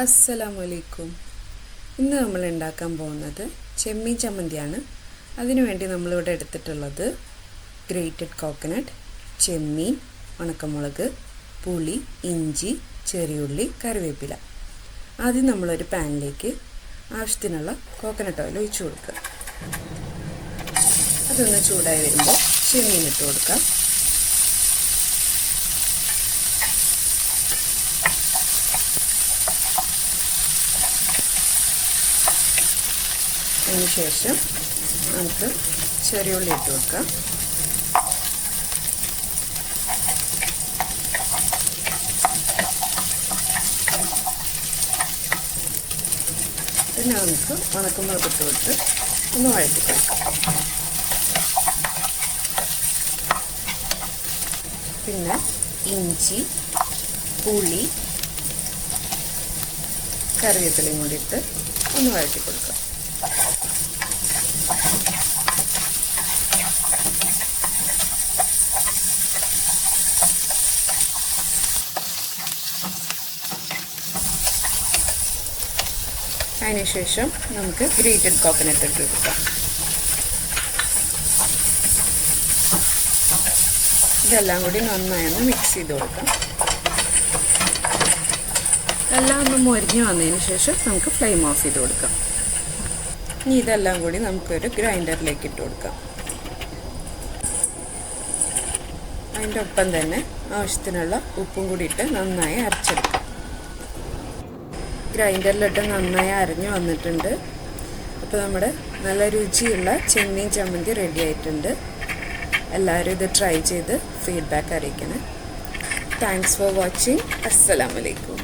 അസ്സലാമലൈക്കും. ഇന്ന് നമ്മൾ ഉണ്ടാക്കാൻ പോകുന്നത് ചെമ്മീൻ ചമ്മന്തിയാണ്. അതിനുവേണ്ടി നമ്മളിവിടെ എടുത്തിട്ടുള്ളത് ഗ്രേറ്റഡ് കോക്കനട്ട്, ചെമ്മീൻ, ഉണക്കമുളക്, പുളി, ഇഞ്ചി, ചെറിയുള്ളി, കറിവേപ്പില. ആദ്യം നമ്മളൊരു പാനിലേക്ക് ആവശ്യത്തിനുള്ള കോക്കനട്ട് ഓയിൽ ഒഴിച്ചു കൊടുക്കുക. അതൊന്ന് ചൂടായി വരുമ്പോൾ ചെമ്മീൻ ഇട്ട് കൊടുക്കാം. അതിനുശേഷം നമുക്ക് ചെറിയുള്ളി ഇട്ട് കൊടുക്കാം. പിന്നെ നമുക്ക് ഉണക്കമുളക് ഇട്ട് കൊടുത്ത് ഒന്ന് വഴറ്റി കൊടുക്കാം. പിന്നെ ഇഞ്ചി, പുളി, കറിവേപ്പിലയും കൂടി ഇട്ട് ഒന്ന് വഴറ്റി കൊടുക്കാം. അതിനുശേഷം നമുക്ക് ഗ്രേറ്റഡ് കോക്കനട്ട് ഇട്ട് കൊടുക്കാം. ഇതെല്ലാം കൂടി നന്നായി ഒന്ന് മിക്സ് ചെയ്ത് കൊടുക്കാം. എല്ലാം ഒന്ന് മൊരിഞ്ഞ് വന്നതിന് ശേഷം നമുക്ക് ഫ്ലെയിം ഓഫ് ചെയ്ത് കൊടുക്കാം. ഇനി ഇതെല്ലാം കൂടി നമുക്കൊരു ഗ്രൈൻഡറിലേക്ക് ഇട്ട് കൊടുക്കാം. അതിൻ്റെ ഒപ്പം തന്നെ ആവശ്യത്തിനുള്ള ഉപ്പും കൂടി ഇട്ട് നന്നായി അരച്ചെടുക്കാം. ഗ്രൈൻഡറിലിട്ട് നന്നായി അരഞ്ഞു വന്നിട്ടുണ്ട്. അപ്പോൾ നമ്മുടെ നല്ല രുചിയുള്ള ചെമ്മീൻ ചമ്മന്തി റെഡി ആയിട്ടുണ്ട്. എല്ലാവരും ഇത് ട്രൈ ചെയ്ത് ഫീഡ്ബാക്ക് അറിയിക്കണേ. Thanks for watching. അസ്സലാമലൈക്കും.